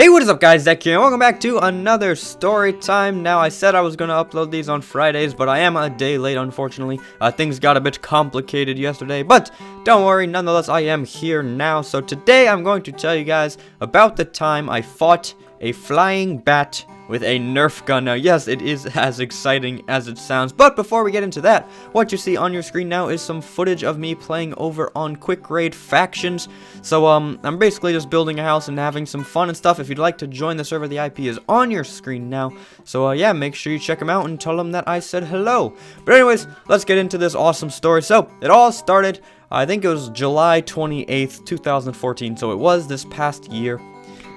Hey, what is up guys, Zek here, and welcome back to another story time. Now, I said I was going to upload these on Fridays, but I am a day late, unfortunately. Things got a bit complicated yesterday, but don't worry, nonetheless, I am here now. So today, I'm going to tell you guys about the time I fought a flying bat with a Nerf gun. Now, yes, it is as exciting as it sounds, but before we get into that, what you see on your screen now is some footage of me playing over on Quick Raid Factions. So, I'm basically just building a house and having some fun and stuff. If you'd like to join the server, the IP is on your screen now. So, yeah, make sure you check them out and tell them that I said hello. But anyways, let's get into this awesome story. So, it all started, I think it was July 28th, 2014, so it was this past year.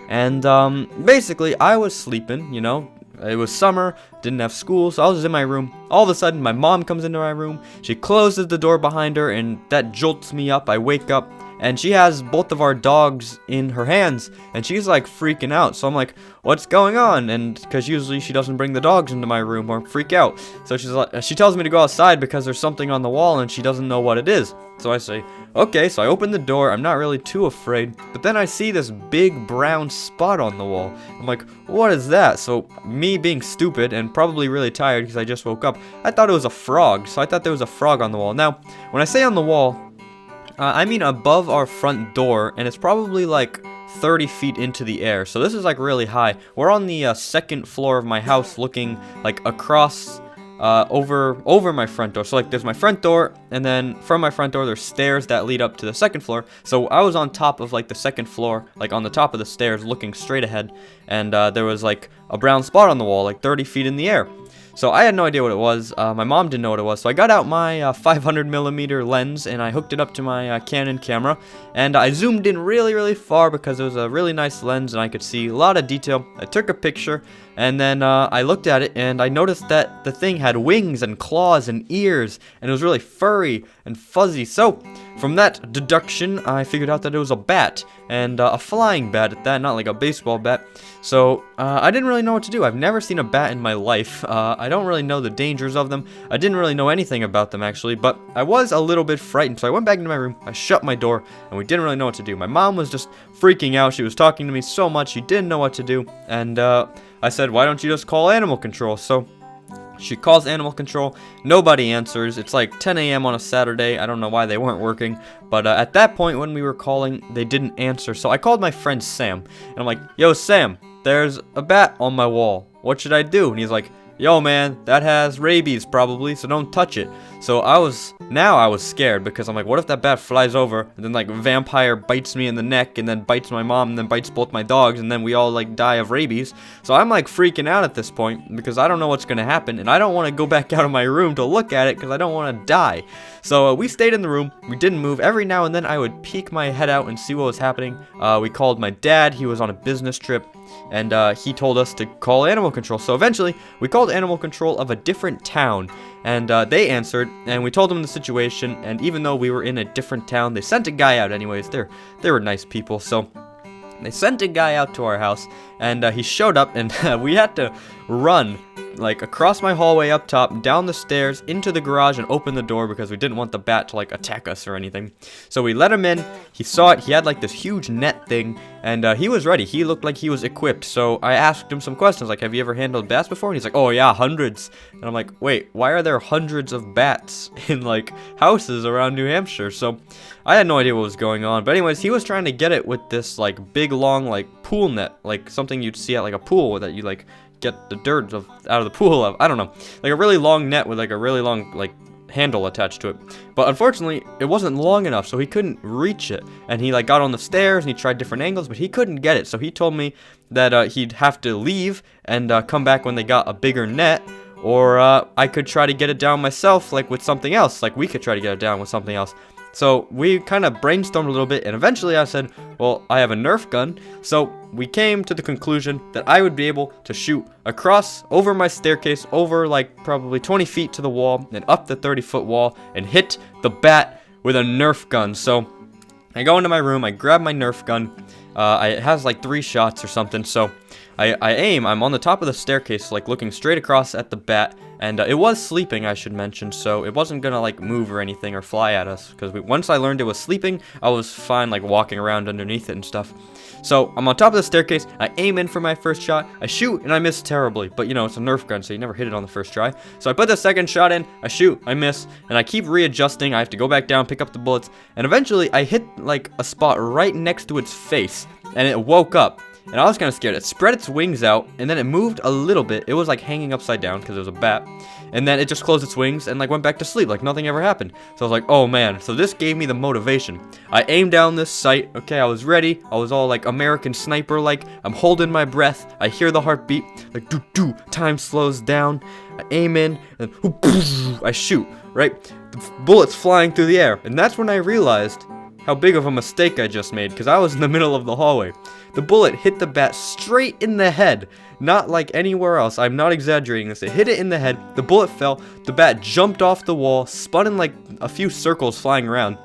And, basically, I was sleeping, you know, it was summer, didn't have school, so I was in my room. All of a sudden, my mom comes into my room, she closes the door behind her, and that jolts me up. I wake up, and she has both of our dogs in her hands, and she's, like, freaking out. So I'm like, what's going on? And, because usually she doesn't bring the dogs into my room or freak out. So she's like, she tells me to go outside because there's something on the wall, and she doesn't know what it is. So I say, okay, so I open the door. I'm not really too afraid, but then I see this big brown spot on the wall. I'm like, what is that? So me being stupid and probably really tired because I just woke up, I thought it was a frog. So I thought there was a frog on the wall. Now, when I say on the wall, I mean above our front door, and it's probably like 30 feet into the air. So this is like really high. We're on the second floor of my house, looking like across over my front door. So like there's my front door, and then from my front door there's stairs that lead up to the second floor. So I was on top of like the second floor, like on the top of the stairs, looking straight ahead, and there was like a brown spot on the wall, like 30 feet in the air. So I had no idea what it was. My mom didn't know what it was. So I got out my 500mm lens and I hooked it up to my Canon camera, and I zoomed in really far because it was a really nice lens and I could see a lot of detail. I took a picture, and then I looked at it and I noticed that the thing had wings and claws and ears, and it was really furry and fuzzy. So from that deduction, I figured out that it was a bat, and a flying bat at that, not like a baseball bat. So I didn't really know what to do. I've never seen a bat in my life. I don't really know the dangers of them. I didn't really know anything about them actually, but I was a little bit frightened. So I went back into my room, I shut my door, and we didn't really know what to do. My mom was just freaking out. She was talking to me so much, she didn't know what to do, and I said, why don't you just call animal control? So she calls animal control, nobody answers. It's like 10 a.m. on a Saturday. I don't know why they weren't working, but at that point when we were calling, they didn't answer. So I called my friend Sam, and I'm like, yo Sam, there's a bat on my wall. What should I do? And he's like, yo man, that has rabies probably, so don't touch it. So I was scared because I'm like, what if that bat flies over and then like vampire bites me in the neck and then bites my mom and then bites both my dogs and then we all like die of rabies. So I'm like freaking out at this point because I don't know what's gonna happen, and I don't want to go back out of my room to look at it because I don't want to die. So we stayed in the room, we didn't move. Every now and then I would peek my head out and see what was happening. We called my dad, he was on a business trip, and he told us to call animal control. So eventually we called animal control of a different town, and they answered, and we told them the situation. And even though we were in a different town, they sent a guy out anyways. They were nice people. So they sent a guy out to our house, and he showed up, and we had to run like across my hallway up top, down the stairs, into the garage, and open the door because we didn't want the bat to like attack us or anything. So we let him in, he saw it, he had like this huge net thing, and he was ready, he looked like he was equipped. So I asked him some questions like, have you ever handled bats before? And he's like, oh yeah, hundreds. And I'm like, wait, why are there hundreds of bats in like houses around New Hampshire? So I had no idea what was going on, but anyways, he was trying to get it with this like big long like pool net, like something you'd see at like a pool that you like get the dirt out of the pool of. I don't know, like a really long net with like a really long like handle attached to it. But unfortunately it wasn't long enough, so he couldn't reach it, and he like got on the stairs and he tried different angles, but he couldn't get it. So he told me that he'd have to leave and come back when they got a bigger net, or I could try to get it down myself, like with something else, like we could try to get it down with something else. So we kind of brainstormed a little bit, and eventually I said, well, I have a Nerf gun. So we came to the conclusion that I would be able to shoot across over my staircase, over like probably 20 feet to the wall and up the 30-foot wall, and hit the bat with a Nerf gun. So I go into my room, I grab my Nerf gun. It has like 3 shots or something. So I aim, I'm on the top of the staircase, like looking straight across at the bat, and it was sleeping, I should mention, so it wasn't gonna like move or anything or fly at us, because once I learned it was sleeping, I was fine like walking around underneath it and stuff. So I'm on top of the staircase, I aim in for my first shot, I shoot, and I miss terribly, but you know, it's a Nerf gun, so you never hit it on the first try. So I put the second shot in, I shoot, I miss, and I keep readjusting, I have to go back down, pick up the bullets, and eventually I hit like a spot right next to its face, and it woke up. And I was kind of scared. It spread its wings out, and then it moved a little bit. It was like hanging upside down because it was a bat. And then it just closed its wings and like went back to sleep like nothing ever happened. So I was like, oh man. So this gave me the motivation. I aimed down this sight. Okay, I was ready. I was all like American sniper like. I'm holding my breath. I hear the heartbeat. Like doo doo. Time slows down. I aim in and I shoot. Right? The bullets flying through the air. And that's when I realized how big of a mistake I just made, because I was in the middle of the hallway. The bullet hit the bat straight in the head, not like anywhere else. I'm not exaggerating this. It hit it in the head, the bullet fell, the bat jumped off the wall, spun in like a few circles flying around.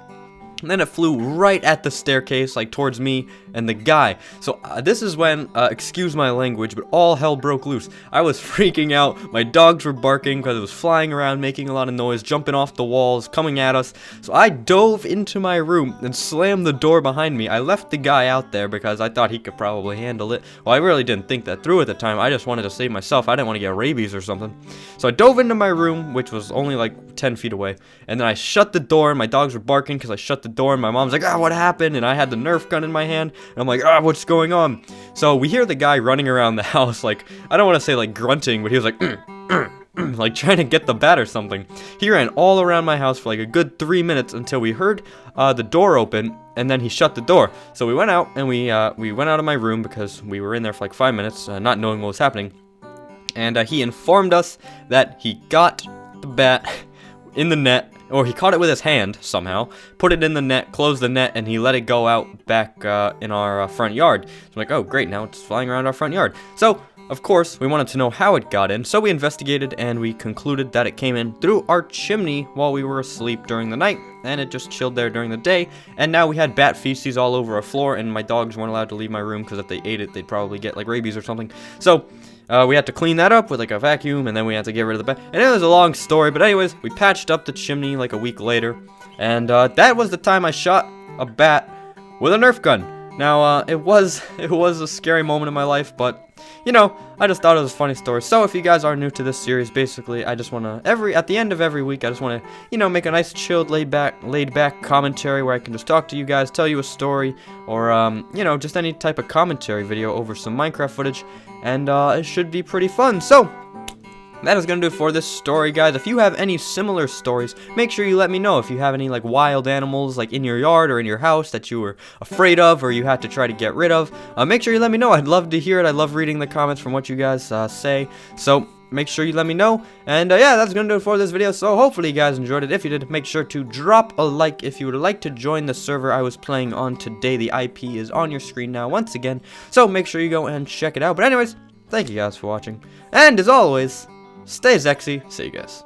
And then it flew right at the staircase, like towards me and the guy. So this is when, excuse my language, but all hell broke loose. I was freaking out. My dogs were barking because it was flying around, making a lot of noise, jumping off the walls, coming at us. So I dove into my room and slammed the door behind me. I left the guy out there because I thought he could probably handle it. Well, I really didn't think that through at the time. I just wanted to save myself. I didn't want to get rabies or something. So I dove into my room, which was only like 10 feet away. And then I shut the door. My dogs were barking because I shut the door. And my mom's like, what happened? And I had the Nerf gun in my hand. And I'm like, what's going on? So we hear the guy running around the house, like, I don't want to say like grunting, but he was like, like trying to get the bat or something. He ran all around my house for like a good 3 minutes until we heard the door open, and then he shut the door. So we went out, and we went out of my room because we were in there for like 5 minutes, not knowing what was happening. And he informed us that he got the bat in the net, or he caught it with his hand somehow, put it in the net, closed the net, and he let it go out back in our front yard. So I'm like, oh great, now it's flying around our front yard. So of course we wanted to know how it got in, so we investigated and we concluded that it came in through our chimney while we were asleep during the night, and it just chilled there during the day. And now we had bat feces all over our floor, and my dogs weren't allowed to leave my room because if they ate it they'd probably get like rabies or something. So we had to clean that up with like a vacuum, and then we had to get rid of the bat. And it was a long story, but anyways, we patched up the chimney like a week later, and that was the time I shot a bat with a Nerf gun. Now it was a scary moment in my life, but you know, I just thought it was a funny story. So if you guys are new to this series, basically I just want to at the end of every week I just want to, you know, make a nice chilled laid back commentary where I can just talk to you guys, tell you a story, or you know, just any type of commentary video over some Minecraft footage, and it should be pretty fun. So that is going to do it for this story, guys. If you have any similar stories, make sure you let me know. If you have any like wild animals like in your yard or in your house that you were afraid of or you had to try to get rid of, make sure you let me know. I'd love to hear it. I love reading the comments from what you guys say. So make sure you let me know. And yeah, that's going to do it for this video. So hopefully you guys enjoyed it. If you did, make sure to drop a like if you would like to join the server I was playing on today. The IP is on your screen now once again. So make sure you go and check it out. But anyways, thank you guys for watching. And as always, stay Zexy. See you guys.